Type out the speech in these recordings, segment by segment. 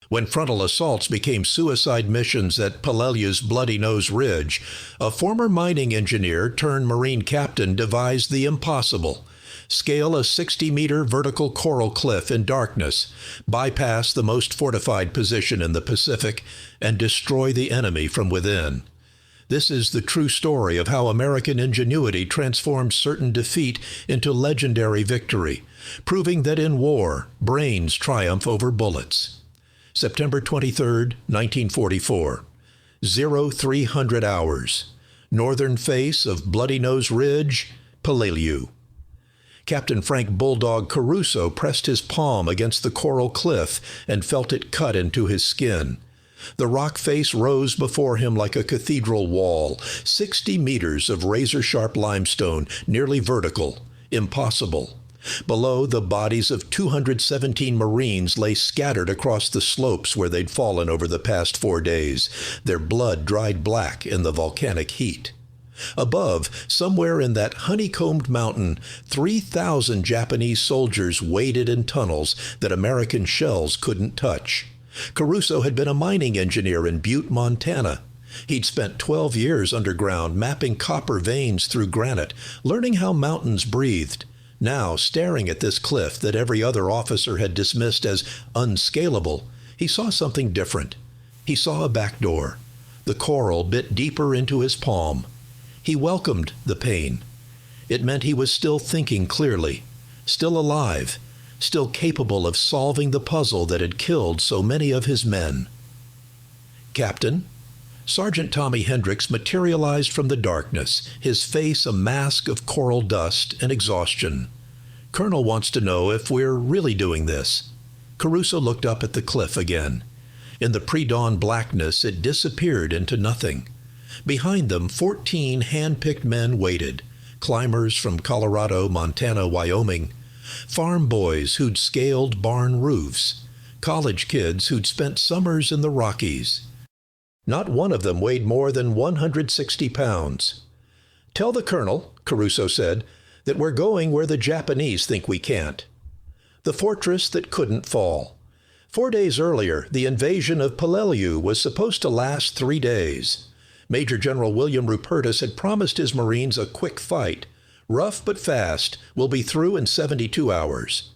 When frontal assaults became suicide missions at Peleliu's Bloody Nose Ridge, a former mining engineer turned Marine captain devised the impossible. Scale a 60-meter vertical coral cliff in darkness, bypass the most fortified position in the Pacific, and destroy the enemy from within. This is the true story of how American ingenuity transforms certain defeat into legendary victory, proving that in war, brains triumph over bullets. September 23, 1944. 0300 hours. Northern face of Bloody Nose Ridge, Peleliu. Captain Frank Bulldog Caruso pressed his palm against the coral cliff and felt it cut into his skin. The rock face rose before him like a cathedral wall, 60 meters of razor-sharp limestone, nearly vertical, impossible. Below, the bodies of 217 Marines lay scattered across the slopes where they'd fallen over the past 4 days, their blood dried black in the volcanic heat. Above, somewhere in that honeycombed mountain, 3,000 Japanese soldiers waded in tunnels that American shells couldn't touch. Caruso had been a mining engineer in Butte, Montana. He'd spent 12 years underground mapping copper veins through granite, learning how mountains breathed. Now, staring at this cliff that every other officer had dismissed as unscalable, he saw something different. He saw a backdoor. The coral bit deeper into his palm. He welcomed the pain. It meant he was still thinking clearly, still alive, still capable of solving the puzzle that had killed so many of his men. Captain, Sergeant Tommy Hendricks materialized from the darkness, his face a mask of coral dust and exhaustion. Colonel wants to know if we're really doing this. Caruso looked up at the cliff again. In the pre-dawn blackness, it disappeared into nothing. Behind them, 14 hand-picked men waited, climbers from Colorado, Montana, Wyoming, farm boys who'd scaled barn roofs, college kids who'd spent summers in the Rockies. Not one of them weighed more than 160 pounds. "Tell the colonel," Caruso said, "that we're going where the Japanese think we can't." The fortress that couldn't fall. 4 days earlier, the invasion of Peleliu was supposed to last 3 days. Major General William Rupertus had promised his Marines a quick fight. Rough but fast, we'll be through in 72 hours.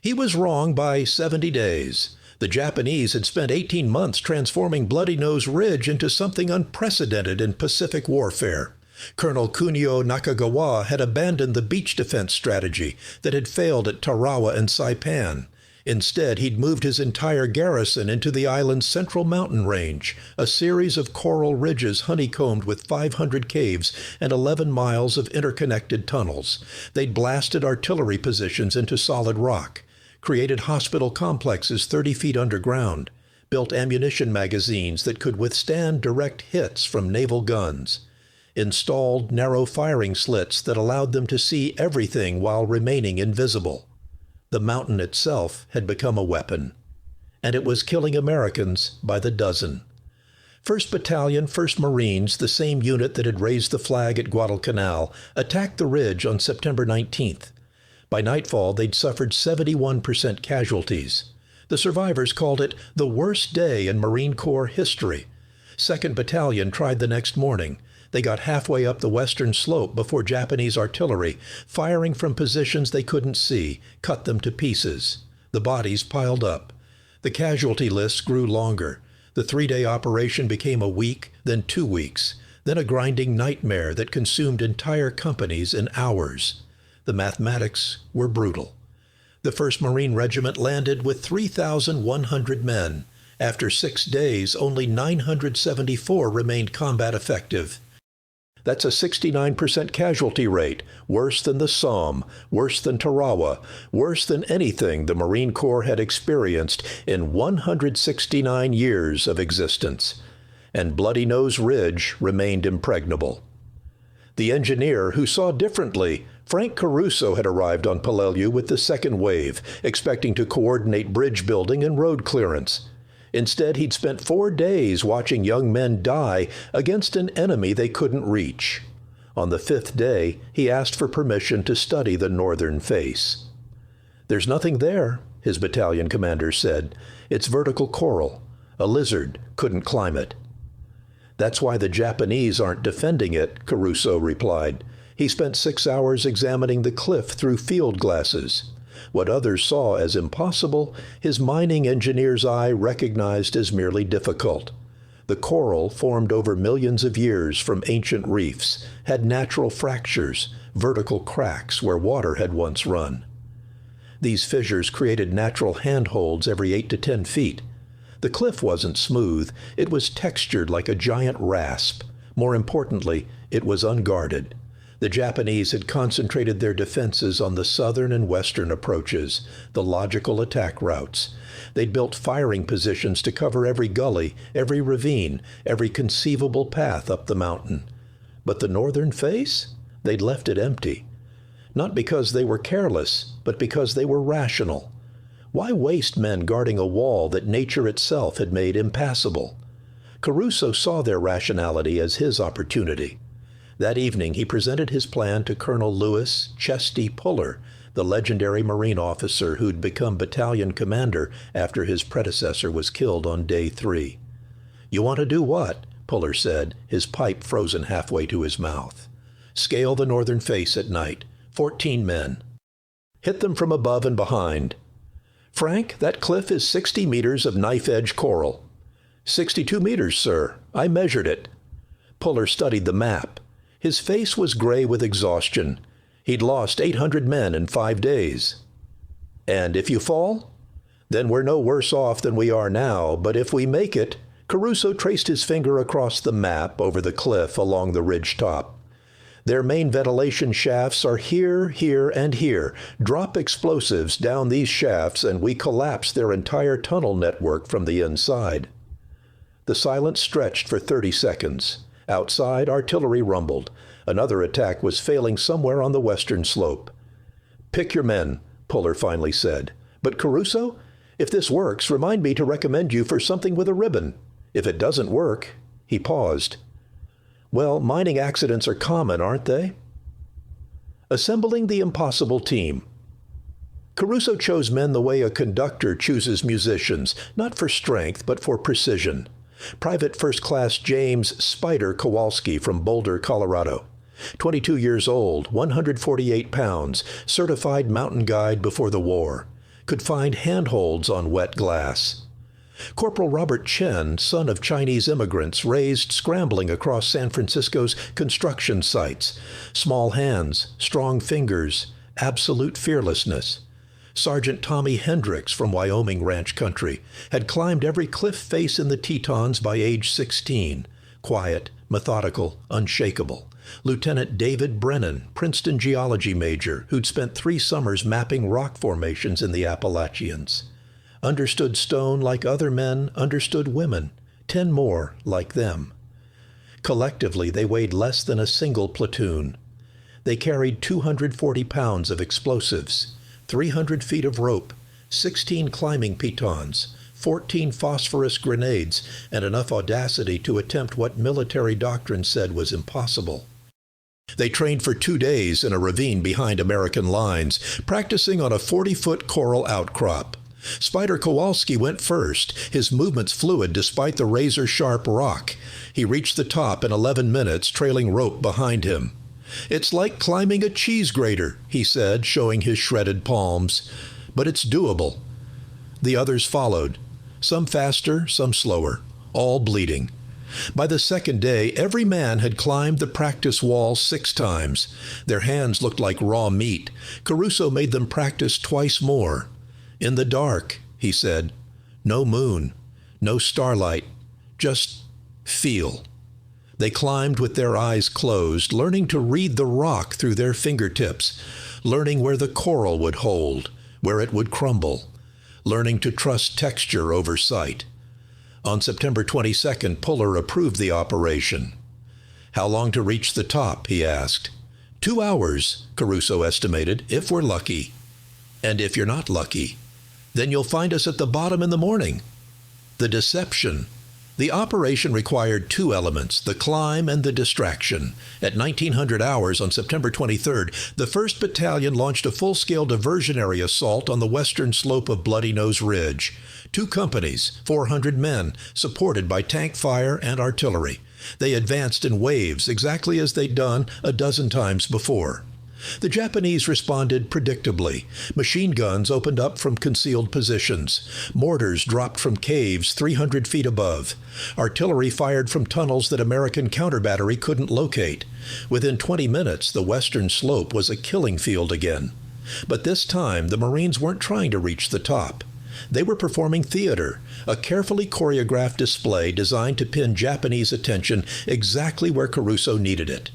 He was wrong by 70 days. The Japanese had spent 18 months transforming Bloody Nose Ridge into something unprecedented in Pacific warfare. Colonel Kunio Nakagawa had abandoned the beach defense strategy that had failed at Tarawa and Saipan. Instead, he'd moved his entire garrison into the island's central mountain range, a series of coral ridges honeycombed with 500 caves and 11 miles of interconnected tunnels. They'd blasted artillery positions into solid rock, created hospital complexes 30 feet underground, built ammunition magazines that could withstand direct hits from naval guns, installed narrow firing slits that allowed them to see everything while remaining invisible. The mountain itself had become a weapon, and it was killing Americans by the dozen. 1st Battalion, 1st Marines, the same unit that had raised the flag at Guadalcanal, attacked the ridge on September 19th. By nightfall, they'd suffered 71% casualties. The survivors called it the worst day in Marine Corps history. 2nd Battalion tried the next morning. They got halfway up the western slope before Japanese artillery, firing from positions they couldn't see, cut them to pieces. The bodies piled up. The casualty lists grew longer. The 3-day operation became a week, then 2 weeks, then a grinding nightmare that consumed entire companies in hours. The mathematics were brutal. The 1st Marine Regiment landed with 3,100 men. After 6 days, only 974 remained combat effective. That's a 69% casualty rate, worse than the Somme, worse than Tarawa, worse than anything the Marine Corps had experienced in 169 years of existence. And Bloody Nose Ridge remained impregnable. The engineer who saw differently, Frank Caruso, had arrived on Peleliu with the second wave, expecting to coordinate bridge building and road clearance. Instead, he'd spent 4 days watching young men die against an enemy they couldn't reach. On the 5th day, he asked for permission to study the northern face. "There's nothing there," his battalion commander said. "It's vertical coral. A lizard couldn't climb it." "That's why the Japanese aren't defending it," Caruso replied. He spent 6 hours examining the cliff through field glasses. What others saw as impossible, his mining engineer's eye recognized as merely difficult. The coral, formed over millions of years from ancient reefs, had natural fractures, vertical cracks where water had once run. These fissures created natural handholds every 8 to 10 feet. The cliff wasn't smooth, it was textured like a giant rasp. More importantly, it was unguarded. The Japanese had concentrated their defenses on the southern and western approaches, the logical attack routes. They'd built firing positions to cover every gully, every ravine, every conceivable path up the mountain. But the northern face? They'd left it empty. Not because they were careless, but because they were rational. Why waste men guarding a wall that nature itself had made impassable? Caruso saw their rationality as his opportunity. That evening he presented his plan to Colonel Louis Chesty Puller, the legendary Marine officer who'd become battalion commander after his predecessor was killed on day 3. "You want to do what?" Puller said, his pipe frozen halfway to his mouth. "Scale the northern face at night. 14 men. Hit them from above and behind. Frank, that cliff is 60 meters of knife-edge coral." "62 meters, sir. I measured it." Puller studied the map. His face was gray with exhaustion. He'd lost 800 men in 5 days. "And if you fall?" "Then we're no worse off than we are now, but if we make it..." Caruso traced his finger across the map over the cliff along the ridge top. "Their main ventilation shafts are here, here, and here. Drop explosives down these shafts and we collapse their entire tunnel network from the inside." The silence stretched for 30 seconds. Outside, artillery rumbled. Another attack was failing somewhere on the western slope. "Pick your men," Puller finally said. "But Caruso, if this works, remind me to recommend you for something with a ribbon. If it doesn't work..." He paused. "Well, mining accidents are common, aren't they?" Assembling the impossible team. Caruso chose men the way a conductor chooses musicians, not for strength, but for precision. Private First Class James "Spider" Kowalski from Boulder, Colorado. 22 years old, 148 pounds, certified mountain guide before the war. Could find handholds on wet glass. Corporal Robert Chen, son of Chinese immigrants raised scrambling across San Francisco's construction sites. Small hands, strong fingers, absolute fearlessness. Sergeant Tommy Hendricks from Wyoming ranch country had climbed every cliff face in the Tetons by age 16. Quiet, methodical, unshakable. Lieutenant David Brennan, Princeton geology major, who'd spent 3 summers mapping rock formations in the Appalachians. Understood stone like other men understood women, 10 more like them. Collectively, they weighed less than a single platoon. They carried 240 pounds of explosives, 300 feet of rope, 16 climbing pitons, 14 phosphorus grenades, and enough audacity to attempt what military doctrine said was impossible. They trained for 2 days in a ravine behind American lines, practicing on a 40-foot coral outcrop. Spider Kowalski went first, his movements fluid despite the razor-sharp rock. He reached the top in 11 minutes, trailing rope behind him. "It's like climbing a cheese grater," he said, showing his shredded palms. "But it's doable." The others followed, some faster, some slower, all bleeding. By the second day, every man had climbed the practice wall 6 times. Their hands looked like raw meat. Caruso made them practice twice more. "In the dark," he said. "No moon, no starlight, just feel." They climbed with their eyes closed, learning to read the rock through their fingertips, learning where the coral would hold, where it would crumble, learning to trust texture over sight. On September 22nd, Puller approved the operation. "How long to reach the top?" he asked. 2 hours, Caruso estimated, if we're lucky. "And if you're not lucky, then you'll find us at the bottom in the morning." The deception. The operation required two elements, the climb and the distraction. At 1900 hours on September 23rd, the 1st Battalion launched a full-scale diversionary assault on the western slope of Bloody Nose Ridge. 2 companies, 400 men, supported by tank fire and artillery. They advanced in waves, exactly as they'd done a dozen times before. The Japanese responded predictably. Machine guns opened up from concealed positions. Mortars dropped from caves 300 feet above. Artillery fired from tunnels that American counter-battery couldn't locate. Within 20 minutes, the western slope was a killing field again. But this time, the Marines weren't trying to reach the top. They were performing theater, a carefully choreographed display designed to pin Japanese attention exactly where Caruso needed it.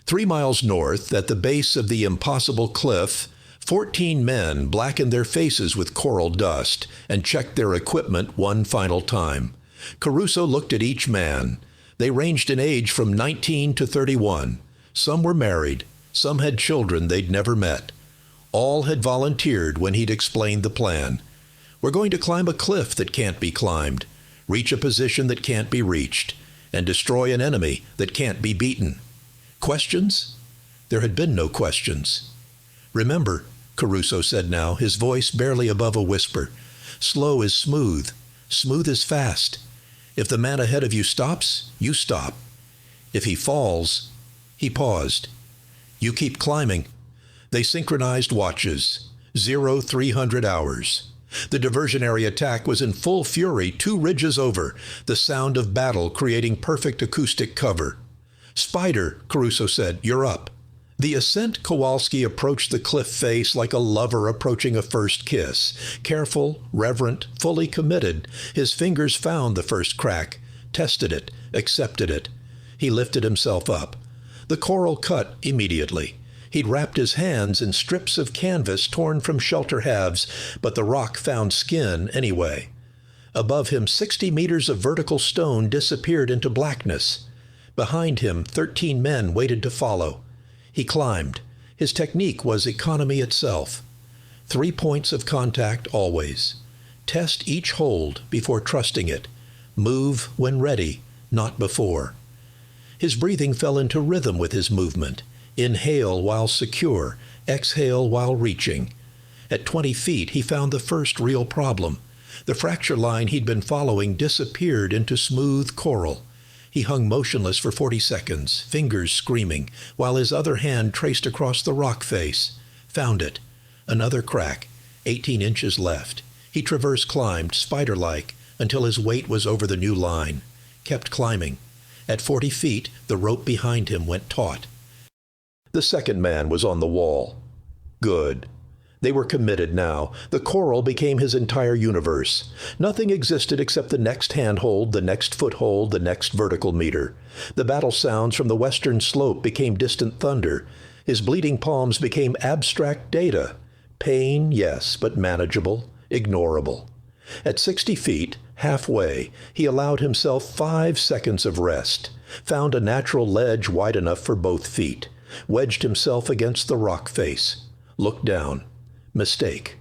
3 miles north, at the base of the impossible cliff, 14 men blackened their faces with coral dust and checked their equipment one final time. Caruso looked at each man. They ranged in age from 19 to 31. Some were married. Some had children they'd never met. All had volunteered when he'd explained the plan. We're going to climb a cliff that can't be climbed, reach a position that can't be reached, and destroy an enemy that can't be beaten. Questions? There had been no questions. Remember, Caruso said now, his voice barely above a whisper, slow is smooth, smooth is fast. If the man ahead of you stops, you stop. If he falls, he paused. You keep climbing. They synchronized watches. 0300 hours. The diversionary attack was in full fury 2 ridges over, the sound of battle creating perfect acoustic cover. Spider, Caruso said, you're up. The ascent Kowalski approached the cliff face like a lover approaching a first kiss. Careful, reverent, fully committed, his fingers found the first crack, tested it, accepted it. He lifted himself up. The coral cut immediately. He'd wrapped his hands in strips of canvas torn from shelter halves, but the rock found skin anyway. Above him, 60 meters of vertical stone disappeared into blackness. Behind him, 13 men waited to follow. He climbed. His technique was economy itself. 3 points of contact always. Test each hold before trusting it. Move when ready, not before. His breathing fell into rhythm with his movement. Inhale while secure, exhale while reaching. At 20 feet, he found the first real problem. The fracture line he'd been following disappeared into smooth coral. He hung motionless for 40 seconds, fingers screaming, while his other hand traced across the rock face. Found it. Another crack. 18 inches left. He climbed, spider-like, until his weight was over the new line. Kept climbing. At 40 feet, the rope behind him went taut. The second man was on the wall. Good. They were committed now. The coral became his entire universe. Nothing existed except the next handhold, the next foothold, the next vertical meter. The battle sounds from the western slope became distant thunder. His bleeding palms became abstract data. Pain, yes, but manageable, ignorable. At 60 feet, halfway, he allowed himself 5 seconds of rest, found a natural ledge wide enough for both feet, wedged himself against the rock face, looked down. Mistake.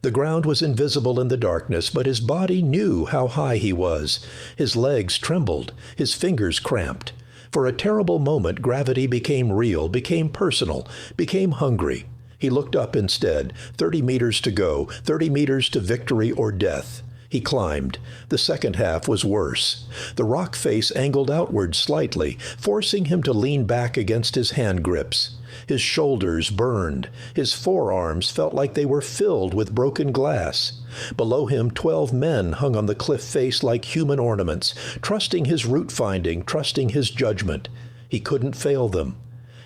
The ground was invisible in the darkness, but his body knew how high he was. His legs trembled, his fingers cramped. For a terrible moment, gravity became real, became personal, became hungry. He looked up instead. 30 meters to go, 30 meters to victory or death. He climbed. The second half was worse. The rock face angled outward slightly, forcing him to lean back against his hand grips. His shoulders burned. His forearms felt like they were filled with broken glass. Below him, 12 men hung on the cliff face like human ornaments, trusting his route finding, trusting his judgment. He couldn't fail them.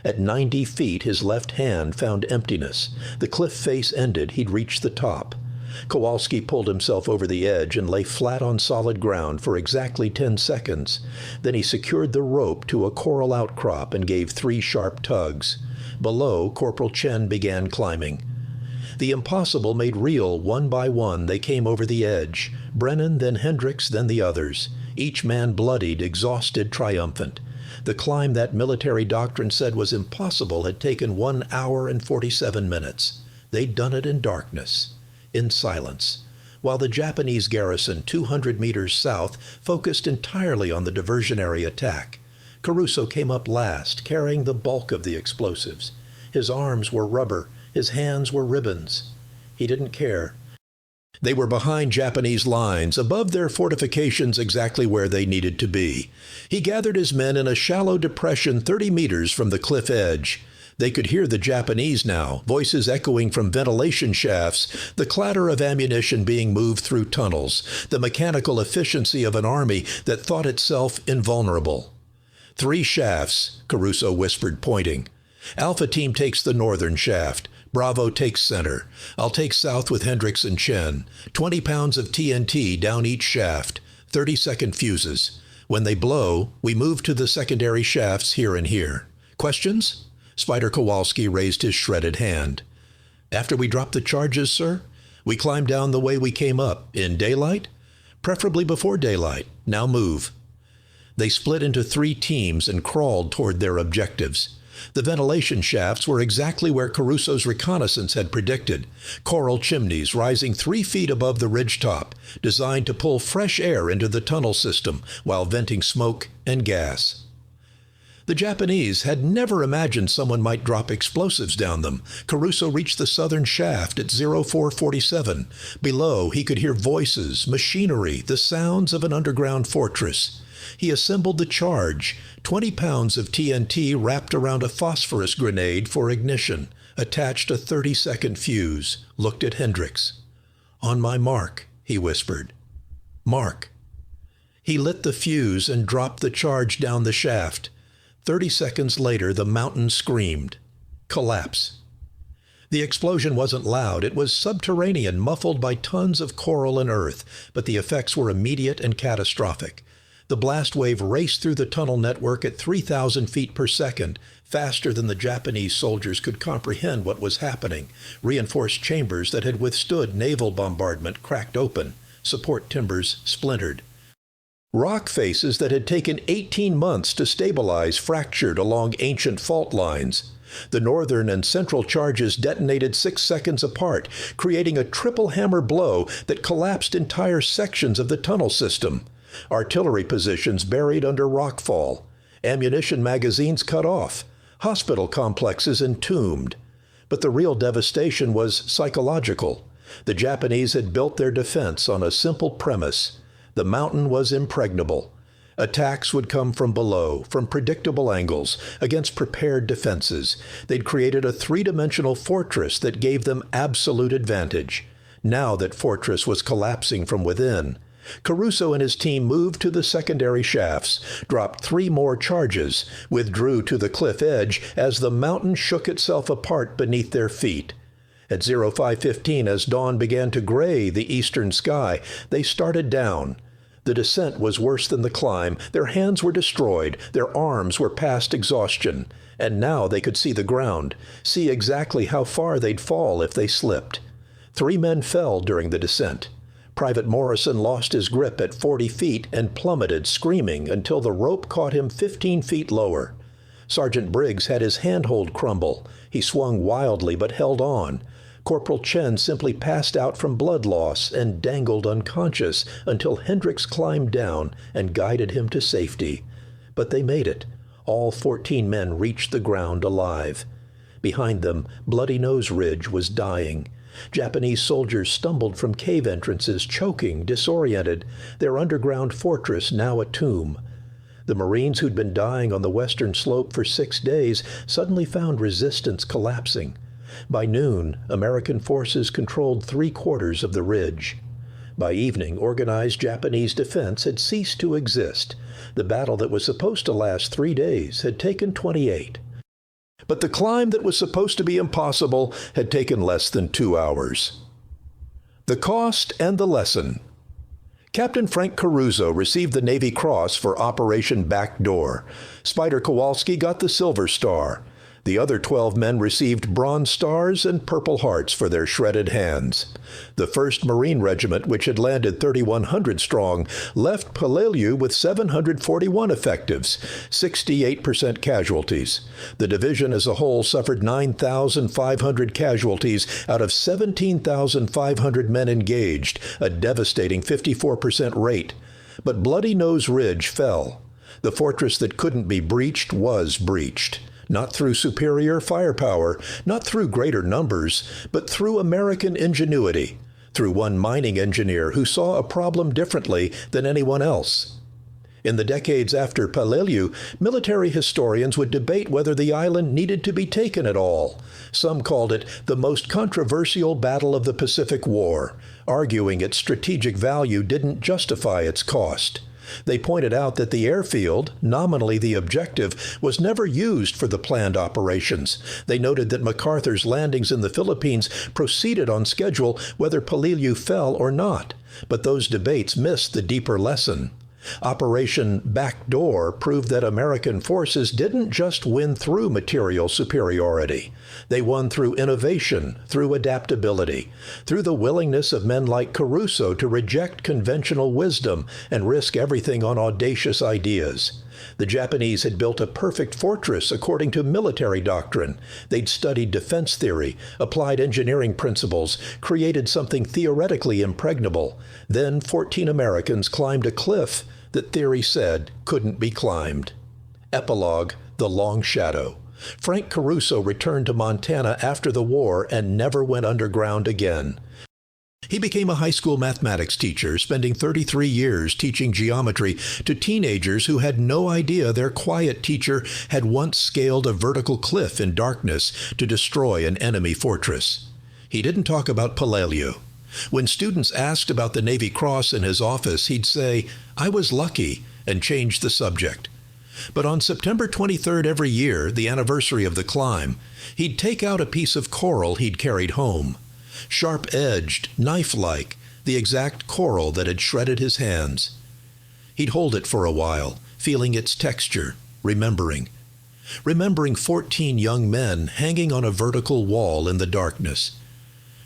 At 90 feet, his left hand found emptiness. The cliff face ended. He'd reached the top. Kowalski pulled himself over the edge and lay flat on solid ground for exactly 10 seconds. Then he secured the rope to a coral outcrop and gave 3 sharp tugs. Below, Corporal Chen began climbing. The impossible made real. One by one, they came over the edge. Brennan, then Hendricks, then the others. Each man bloodied, exhausted, triumphant. The climb that military doctrine said was impossible had taken 1 hour and 47 minutes. They'd done it in darkness, in silence. while the Japanese garrison 200 meters south focused entirely on the diversionary attack. Caruso came up last, carrying the bulk of the explosives. His arms were rubber, his hands were ribbons. He didn't care. They were behind Japanese lines, above their fortifications exactly where they needed to be. He gathered his men in a shallow depression 30 meters from the cliff edge. They could hear the Japanese now, voices echoing from ventilation shafts, the clatter of ammunition being moved through tunnels, the mechanical efficiency of an army that thought itself invulnerable. 3 shafts, Caruso whispered, pointing. Alpha team takes the northern shaft. Bravo takes center. I'll take south with Hendricks and Chen. 20 pounds of TNT down each shaft. 30-second fuses. When they blow, we move to the secondary shafts here and here. Questions? Spider Kowalski raised his shredded hand. After we drop the charges, sir? We climb down the way we came up, in daylight? Preferably before daylight. Now move. They split into 3 teams and crawled toward their objectives. The ventilation shafts were exactly where Caruso's reconnaissance had predicted, coral chimneys rising 3 feet above the ridgetop, designed to pull fresh air into the tunnel system while venting smoke and gas. The Japanese had never imagined someone might drop explosives down them. Caruso reached the southern shaft at 0447. Below, he could hear voices, machinery, the sounds of an underground fortress. He assembled the charge, 20 pounds of TNT wrapped around a phosphorus grenade for ignition, attached a 30-second fuse, looked at Hendricks. On my mark, he whispered. Mark. He lit the fuse and dropped the charge down the shaft. 30 seconds later, the mountain screamed. Collapse. The explosion wasn't loud. It was subterranean, muffled by tons of coral and earth, but the effects were immediate and catastrophic. The blast wave raced through the tunnel network at 3,000 feet per second, faster than the Japanese soldiers could comprehend what was happening. Reinforced chambers that had withstood naval bombardment cracked open. Support timbers splintered. Rock faces that had taken 18 months to stabilize fractured along ancient fault lines. The northern and central charges detonated 6 seconds apart, creating a triple hammer blow that collapsed entire sections of the tunnel system. Artillery positions buried under rockfall. Ammunition magazines cut off. Hospital complexes entombed. But the real devastation was psychological. The Japanese had built their defense on a simple premise. The mountain was impregnable. Attacks would come from below, from predictable angles, against prepared defenses. They'd created a 3-dimensional fortress that gave them absolute advantage. Now that fortress was collapsing from within. Caruso and his team moved to the secondary shafts, dropped 3 more charges, withdrew to the cliff edge as the mountain shook itself apart beneath their feet. At 0515, as dawn began to gray the eastern sky, they started down. The descent was worse than the climb. Their hands were destroyed. Their arms were past exhaustion. And now they could see the ground, see exactly how far they'd fall if they slipped. 3 men fell during the descent. Private Morrison lost his grip at 40 feet and plummeted, screaming, until the rope caught him 15 feet lower. Sergeant Briggs had his handhold crumble. He swung wildly but held on. Corporal Chen simply passed out from blood loss and dangled unconscious until Hendricks climbed down and guided him to safety. But they made it. All 14 men reached the ground alive. Behind them, Bloody Nose Ridge was dying. Japanese soldiers stumbled from cave entrances, choking, disoriented, their underground fortress now a tomb. The Marines who'd been dying on the western slope for 6 days suddenly found resistance collapsing. By noon, American forces controlled 3/4 of the ridge. By evening, organized Japanese defense had ceased to exist. The battle that was supposed to last 3 days had taken 28. But the climb that was supposed to be impossible had taken less than 2 hours. The cost and the lesson. Captain Frank Caruso received the Navy Cross for Operation Backdoor. Spider Kowalski got the Silver Star. The other 12 men received Bronze Stars and Purple Hearts for their shredded hands. The 1st Marine Regiment, which had landed 3,100 strong, left Peleliu with 741 effectives, 68% casualties. The division as a whole suffered 9,500 casualties out of 17,500 men engaged, a devastating 54% rate. But Bloody Nose Ridge fell. The fortress that couldn't be breached was breached. Not through superior firepower, not through greater numbers, but through American ingenuity, through one mining engineer who saw a problem differently than anyone else. In the decades after Peleliu, military historians would debate whether the island needed to be taken at all. Some called it the most controversial battle of the Pacific War, arguing its strategic value didn't justify its cost. They pointed out that the airfield, nominally the objective, was never used for the planned operations. They noted that MacArthur's landings in the Philippines proceeded on schedule whether Peleliu fell or not. But those debates missed the deeper lesson. Operation Backdoor proved that American forces didn't just win through material superiority. They won through innovation, through adaptability, through the willingness of men like Caruso to reject conventional wisdom and risk everything on audacious ideas. The Japanese had built a perfect fortress according to military doctrine. They'd studied defense theory, applied engineering principles, created something theoretically impregnable. Then 14 Americans climbed a cliff that theory said couldn't be climbed. Epilogue: The Long Shadow. Frank Caruso returned to Montana after the war and never went underground again. He became a high school mathematics teacher, spending 33 years teaching geometry to teenagers who had no idea their quiet teacher had once scaled a vertical cliff in darkness to destroy an enemy fortress. He didn't talk about Peleliu. When students asked about the Navy Cross in his office, he'd say, "I was lucky," and change the subject. But on September 23rd every year, the anniversary of the climb, he'd take out a piece of coral he'd carried home. Sharp-edged, knife-like, the exact coral that had shredded his hands. He'd hold it for a while, feeling its texture, remembering 14 young men hanging on a vertical wall in the darkness,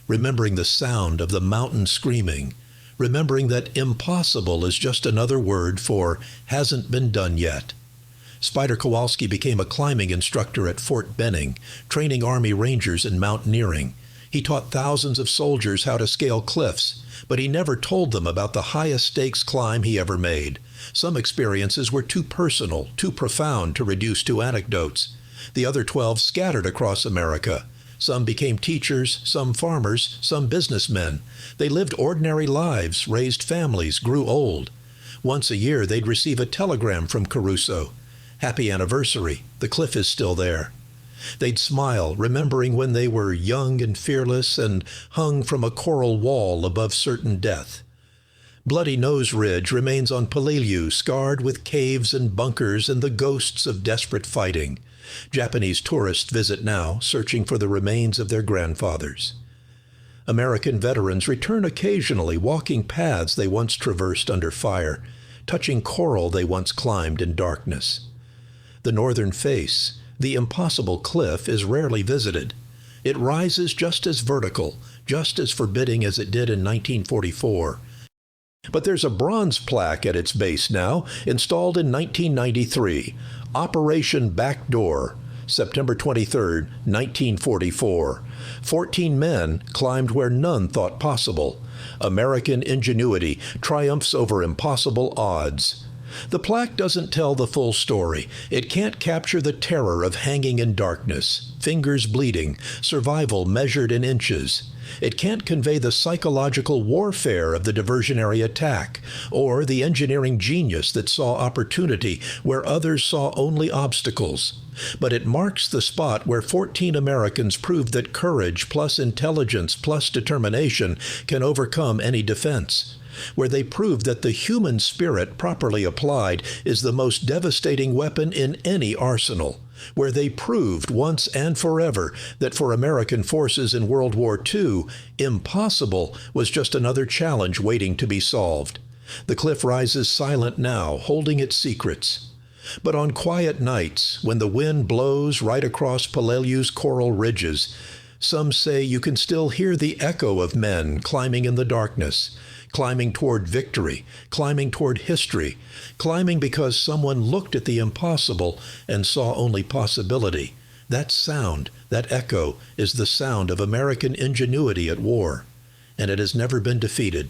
remembering the sound of the mountain screaming, remembering that impossible is just another word for hasn't been done yet. Spider Kowalski became a climbing instructor at Fort Benning, training Army Rangers in mountaineering. He taught thousands of soldiers how to scale cliffs, but he never told them about the highest stakes climb he ever made. Some experiences were too personal, too profound to reduce to anecdotes. The other 12 scattered across America. Some became teachers, some farmers, some businessmen. They lived ordinary lives, raised families, grew old. Once a year they'd receive a telegram from Caruso. "Happy anniversary, the cliff is still there." They'd smile, remembering when they were young and fearless and hung from a coral wall above certain death. Bloody Nose Ridge remains on Peleliu, scarred with caves and bunkers and the ghosts of desperate fighting. Japanese tourists visit now, searching for the remains of their grandfathers. American veterans return occasionally, walking paths they once traversed under fire, touching coral they once climbed in darkness. The northern face, the impossible cliff, is rarely visited. It rises just as vertical, just as forbidding as it did in 1944. But there's a bronze plaque at its base now, installed in 1993, Operation Backdoor, September 23, 1944. 14 men climbed where none thought possible. American ingenuity triumphs over impossible odds. The plaque doesn't tell the full story. It can't capture the terror of hanging in darkness, fingers bleeding, survival measured in inches. It can't convey the psychological warfare of the diversionary attack, or the engineering genius that saw opportunity where others saw only obstacles. But it marks the spot where 14 Americans proved that courage plus intelligence plus determination can overcome any defense, where they proved that the human spirit properly applied is the most devastating weapon in any arsenal, where they proved once and forever that for American forces in World War II, impossible was just another challenge waiting to be solved. The cliff rises silent now, holding its secrets. But on quiet nights, when the wind blows right across Peleliu's coral ridges, some say you can still hear the echo of men climbing in the darkness, climbing toward victory, climbing toward history, climbing because someone looked at the impossible and saw only possibility. That sound, that echo, is the sound of American ingenuity at war, and it has never been defeated.